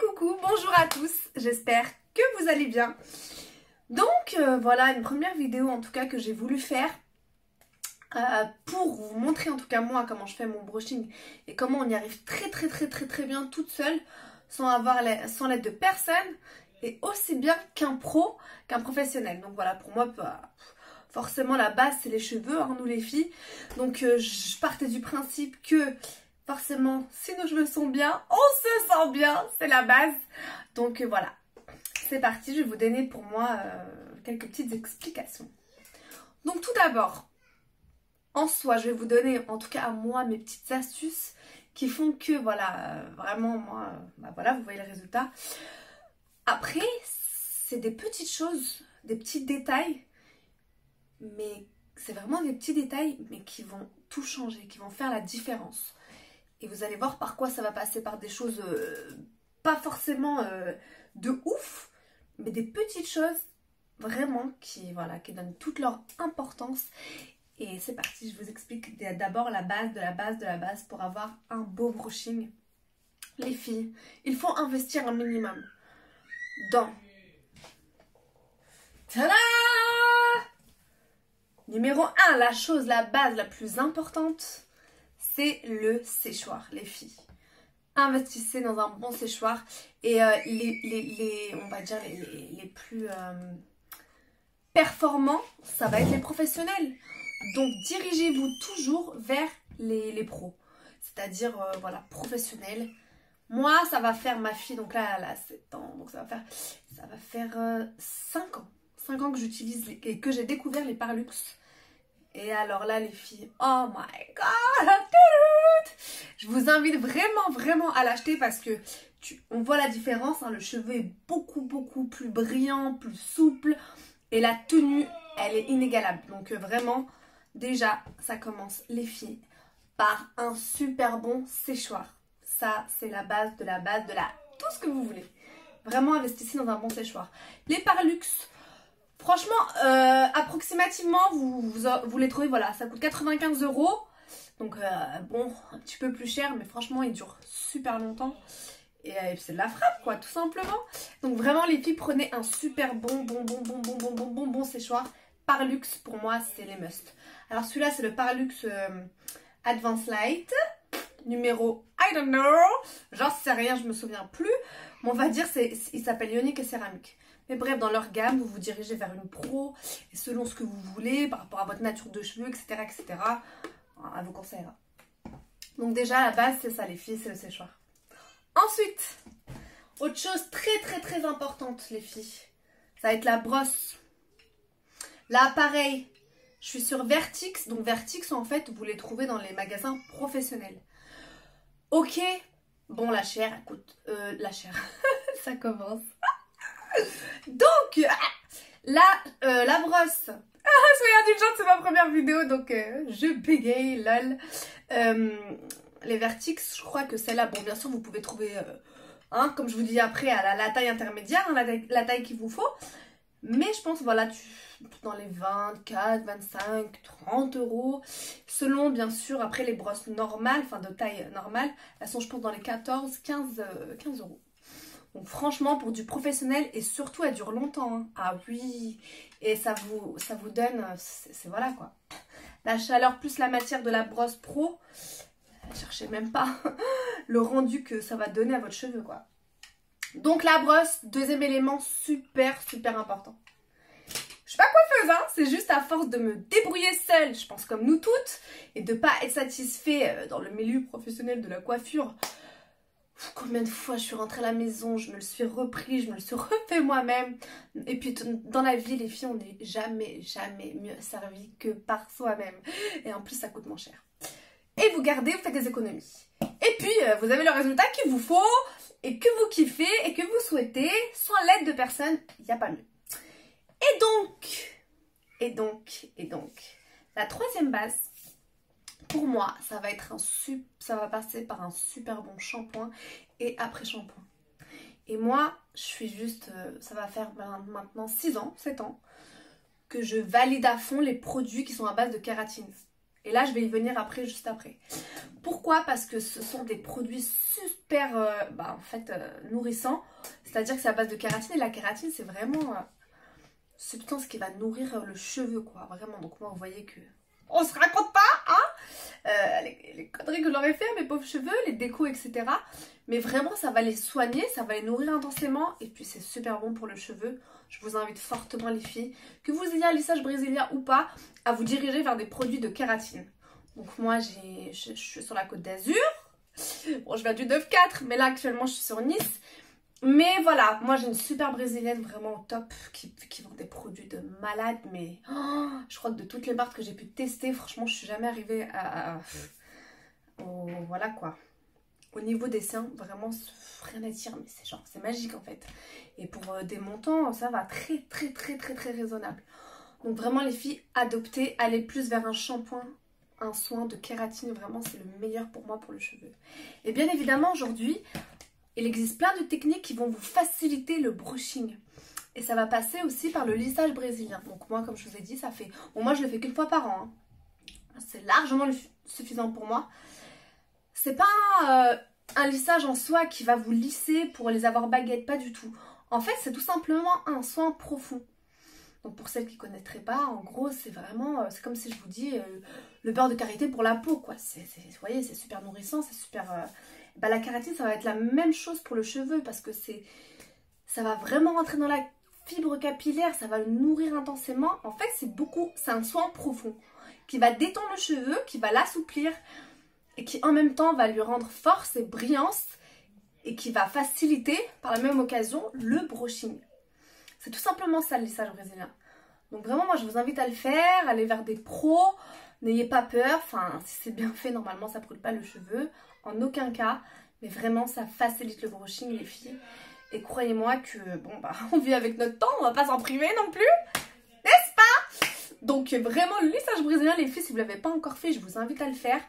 Coucou, bonjour à tous, j'espère que vous allez bien. Donc voilà une première vidéo en tout cas que j'ai voulu faire pour vous montrer en tout cas moi comment je fais mon brushing et comment on y arrive très bien toute seule sans l'aide de personne et aussi bien qu'un pro, qu'un professionnel. Donc voilà, pour moi forcément la base c'est les cheveux, hein, nous les filles. Donc je partais du principe que forcément si nos cheveux sont bien, on se sent bien, c'est la base. Donc voilà, c'est parti, je vais vous donner pour moi quelques petites explications. Donc tout d'abord, en soi, je vais vous donner en tout cas à moi mes petites astuces qui font que voilà, vraiment moi, voilà, vous voyez le résultat. Après, c'est des petites choses, des petits détails, mais c'est vraiment des petits détails, mais qui vont tout changer, qui vont faire la différence. Et vous allez voir par quoi ça va passer, par des choses pas forcément de ouf, mais des petites choses vraiment qui donnent toute leur importance. Et c'est parti, je vous explique d'abord la base de la base de la base pour avoir un beau brushing. Les filles, il faut investir un minimum dans... Tada! Numéro 1, la base la plus importante, c'est le séchoir, les filles. Investissez dans un bon séchoir et on va dire les plus performants, ça va être les professionnels. Donc dirigez-vous toujours vers les pros, c'est-à-dire voilà, professionnels. Moi ça va faire, ma fille donc là elle a 7 ans, donc ça va faire 5 ans. 5 ans que j'utilise et que j'ai découvert les Parlux. Et alors là les filles, oh my god, je vous invite vraiment à l'acheter parce que on voit la différence, hein, le cheveu est beaucoup plus brillant, plus souple et la tenue elle est inégalable. Donc vraiment déjà ça commence les filles par un super bon séchoir. Ça c'est la base de la tout ce que vous voulez. Vraiment investissez dans un bon séchoir. Les Parlux, franchement, approximativement, vous les trouvez, voilà, ça coûte 95 €. Donc, bon, un petit peu plus cher, mais franchement, ils durent super longtemps. Et c'est de la frappe, quoi, tout simplement. Donc, vraiment, les filles, prenez un super bon séchoir. Parlux, pour moi, c'est les must. Alors, celui-là, c'est le Parlux Advanced Light. Numéro, I don't know. J'en sais rien, je me souviens plus. Mais on va dire, il s'appelle Ionic et Céramique. Mais bref, dans leur gamme, vous vous dirigez vers une pro, et selon ce que vous voulez, par rapport à votre nature de cheveux, etc., elle vous conseillera. Donc déjà, à la base, c'est ça les filles, c'est le séchoir. Ensuite, autre chose très importante les filles, ça va être la brosse. Là, pareil, je suis sur Vertix. Donc Vertix, en fait, vous les trouvez dans les magasins professionnels. Ok, bon, la chair, elle coûte... la chair, ça commence... Donc, la brosse. Soyez indulgente, c'est ma première vidéo, donc je bégaye, lol. Les Vertix, je crois que celle-là, bon, bien sûr, vous pouvez trouver, comme je vous dis après, à la taille intermédiaire, hein, la taille qu'il vous faut. Mais je pense, voilà, dans les 24, 25, 30 €. Selon, bien sûr, après les brosses normales, enfin de taille normale, elles sont, je pense, dans les 14, 15 €. Donc franchement, pour du professionnel, et surtout, elle dure longtemps. Hein. Ah oui, et ça vous donne, c'est voilà quoi. La chaleur plus la matière de la brosse pro, cherchez même pas le rendu que ça va donner à votre cheveu quoi. Donc la brosse, deuxième élément super important. Je suis pas coiffeuse, hein, c'est juste à force de me débrouiller seule, je pense comme nous toutes, et de pas être satisfait dans le milieu professionnel de la coiffure. Combien de fois je suis rentrée à la maison, je me le suis repris, je me le suis refait moi-même. Et puis dans la vie, les filles, on n'est jamais mieux servi que par soi-même. Et en plus, ça coûte moins cher. Et vous gardez, vous faites des économies. Et puis, vous avez le résultat qu'il vous faut, et que vous kiffez, et que vous souhaitez, sans l'aide de personne, il n'y a pas mieux. Et donc, la troisième base, pour moi, ça va passer par un super bon shampoing et après-shampoing. Et moi, je suis juste, ça va faire maintenant 6 ans, 7 ans, que je valide à fond les produits qui sont à base de kératine. Et là, je vais y venir après, juste après. Pourquoi? Parce que ce sont des produits super nourrissant. C'est-à-dire que c'est à base de kératine et la kératine c'est vraiment substance qui va nourrir le cheveu quoi, vraiment. Donc moi vous voyez que on se raconte pas hein, les conneries que j'aurais fait à mes pauvres cheveux, les décos etc. Mais vraiment ça va les soigner, ça va les nourrir intensément et puis c'est super bon pour le cheveu. Je vous invite fortement les filles, que vous ayez un lissage brésilien ou pas, à vous diriger vers des produits de kératine. Donc moi je suis sur la Côte d'Azur, bon je viens du 9-4 mais là actuellement je suis sur Nice. Mais voilà, moi j'ai une super brésilienne vraiment au top qui vend des produits de malade. Mais je crois que de toutes les marques que j'ai pu tester, franchement je suis jamais arrivée voilà quoi. Au niveau des seins, vraiment rien à dire, mais c'est genre c'est magique en fait. Et pour des montants, ça va très raisonnable. Donc vraiment les filles, adoptez, allez plus vers un shampoing, un soin de kératine, vraiment c'est le meilleur pour moi pour le cheveu. Et bien évidemment aujourd'hui, il existe plein de techniques qui vont vous faciliter le brushing. Et ça va passer aussi par le lissage brésilien. Donc moi, comme je vous ai dit, ça fait... Bon, moi, je le fais qu'une fois par an. Hein. C'est largement suffisant pour moi. C'est pas un lissage en soi qui va vous lisser pour les avoir baguettes, pas du tout. En fait, c'est tout simplement un soin profond. Donc pour celles qui ne connaîtraient pas, en gros, c'est vraiment... c'est comme si je vous dis le beurre de karité pour la peau, quoi. Vous voyez, c'est super nourrissant, c'est super... la kératine, ça va être la même chose pour le cheveu parce que ça va vraiment rentrer dans la fibre capillaire, ça va le nourrir intensément. En fait, c'est un soin profond qui va détendre le cheveu, qui va l'assouplir et qui en même temps va lui rendre force et brillance et qui va faciliter par la même occasion le brushing. C'est tout simplement ça le lissage brésilien. Donc vraiment, moi je vous invite à le faire, aller vers des pros, n'ayez pas peur, enfin si c'est bien fait, normalement ça ne brûle pas le cheveu. En aucun cas, mais vraiment ça facilite le brushing les filles. Et croyez-moi que bon bah on vit avec notre temps, on va pas s'en priver non plus, n'est-ce pas? Donc vraiment le lissage brésilien les filles, si vous l'avez pas encore fait, je vous invite à le faire.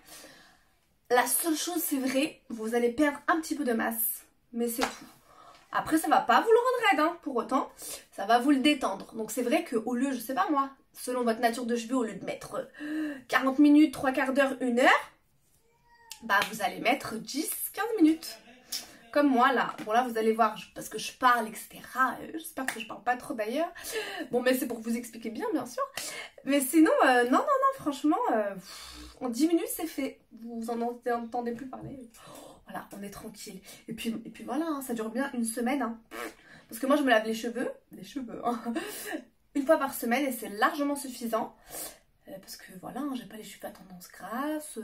La seule chose c'est vrai, vous allez perdre un petit peu de masse, mais c'est tout. Après ça va pas vous le rendre raide hein, pour autant, ça va vous le détendre. Donc c'est vrai qu'au lieu, je sais pas moi, selon votre nature de cheveux, au lieu de mettre 40 minutes, 3 quarts d'heure, 1 heure, bah vous allez mettre 10-15 minutes. Comme moi là. Bon là vous allez voir, parce que je parle etc. J'espère que je parle pas trop d'ailleurs. Bon mais c'est pour vous expliquer bien sûr. Mais sinon non franchement en 10 minutes c'est fait. Vous en entendez plus parler. Voilà, on est tranquille. Et puis voilà, hein, ça dure bien une semaine. Hein. Parce que moi je me lave les cheveux hein, une fois par semaine et c'est largement suffisant. Parce que voilà, hein, j'ai pas les cheveux à tendance grasse.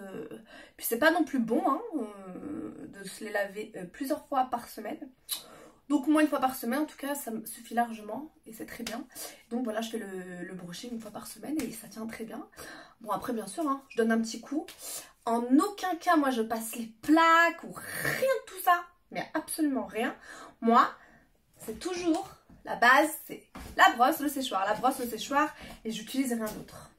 Puis c'est pas non plus bon hein, de se les laver plusieurs fois par semaine. Donc moi une fois par semaine en tout cas ça me suffit largement et c'est très bien. Donc voilà, je fais le brushing une fois par semaine et ça tient très bien. Bon après bien sûr, hein, je donne un petit coup. En aucun cas moi je passe les plaques ou rien de tout ça. Mais absolument rien. Moi c'est toujours la base, c'est la brosse, le séchoir. La brosse, le séchoir et j'utilise rien d'autre.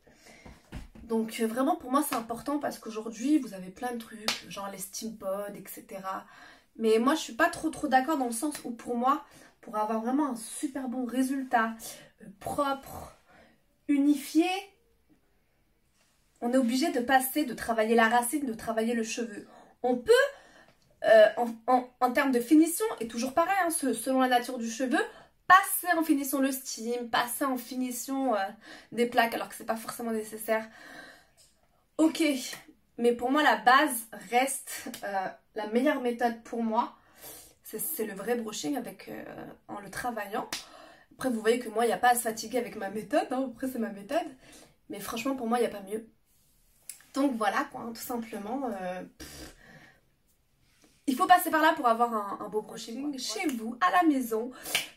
Donc vraiment pour moi c'est important parce qu'aujourd'hui vous avez plein de trucs, genre les steam pods, etc. Mais moi je suis pas trop d'accord dans le sens où pour moi, pour avoir vraiment un super bon résultat, propre, unifié, on est obligé de travailler la racine, de travailler le cheveu. On peut, en termes de finition, et toujours pareil, hein, selon la nature du cheveu, passer en finition le steam, passer en finition des plaques alors que c'est pas forcément nécessaire. Ok, mais pour moi la base reste la meilleure méthode pour moi. C'est le vrai brushing en le travaillant. Après vous voyez que moi il n'y a pas à se fatiguer avec ma méthode, hein, après c'est ma méthode. Mais franchement pour moi il n'y a pas mieux. Donc voilà quoi, hein, tout simplement. Il faut passer par là pour avoir un beau brushing chez vous, à la maison.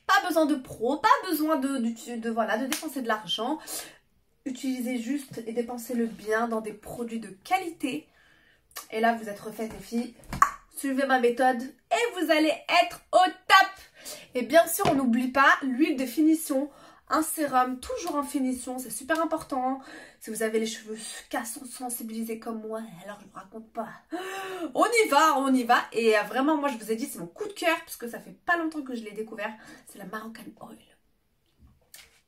Pas besoin de pro, pas besoin de dépenser de l'argent. Utilisez juste et dépensez-le bien dans des produits de qualité. Et là, vous êtes refaites les filles. Suivez ma méthode et vous allez être au top. Et bien sûr, on n'oublie pas l'huile de finition. Un sérum, toujours en finition, c'est super important. Si vous avez les cheveux cassants, sensibilisés comme moi, alors je ne vous raconte pas. On y va. Et vraiment, moi, je vous ai dit, c'est mon coup de cœur, parce que ça fait pas longtemps que je l'ai découvert. C'est la Moroccan Oil.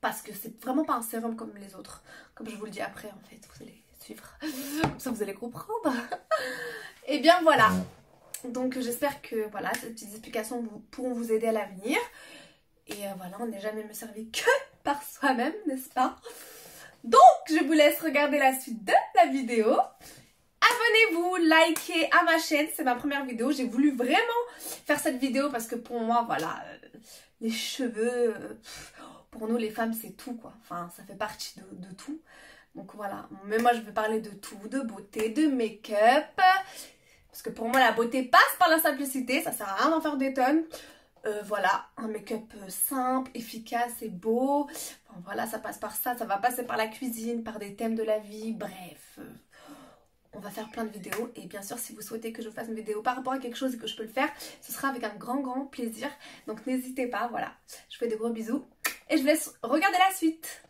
Parce que c'est vraiment pas un sérum comme les autres. Comme je vous le dis après, en fait, vous allez suivre. Comme ça, vous allez comprendre. Et bien voilà. Donc j'espère que voilà, ces petites explications pourront vous aider à l'avenir. Et voilà, on n'est jamais mieux servi que par soi-même, n'est-ce pas? Donc je vous laisse regarder la suite de la vidéo. Abonnez-vous, likez à ma chaîne, c'est ma première vidéo. J'ai voulu vraiment faire cette vidéo parce que pour moi, voilà, les cheveux, pour nous les femmes c'est tout quoi. Enfin, ça fait partie de tout. Donc voilà, mais moi je vais parler de tout, de beauté, de make-up. Parce que pour moi la beauté passe par la simplicité, ça sert à rien d'en faire des tonnes. Voilà, un make-up simple, efficace et beau. Enfin, voilà, ça passe par ça, ça va passer par la cuisine, par des thèmes de la vie, bref. On va faire plein de vidéos et bien sûr si vous souhaitez que je fasse une vidéo par rapport à quelque chose et que je peux le faire, ce sera avec un grand plaisir. Donc n'hésitez pas, voilà. Je vous fais de gros bisous et je vous laisse regarder la suite.